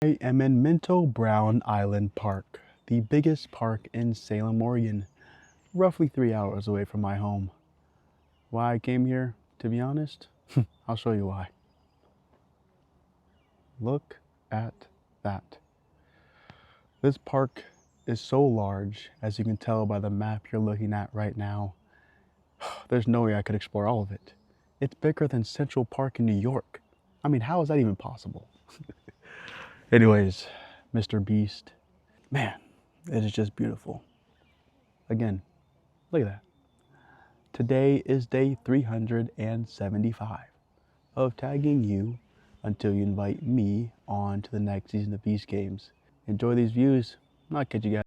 I am in Minto Brown Island Park, the biggest park in Salem, Oregon, roughly 3 hours away from my home. Why I came here, to be honest? I'll show you why. Look at that. This park is so large, as you can tell by the map you're looking at right now. There's no way I could explore all of it. It's bigger than Central Park in New York. I mean, how is that even possible? Anyways, Mr. Beast, man, it is just beautiful. Again, look at that. Today is day 375 of tagging you until you invite me on to the next season of Beast Games. Enjoy these views. I'll catch you guys.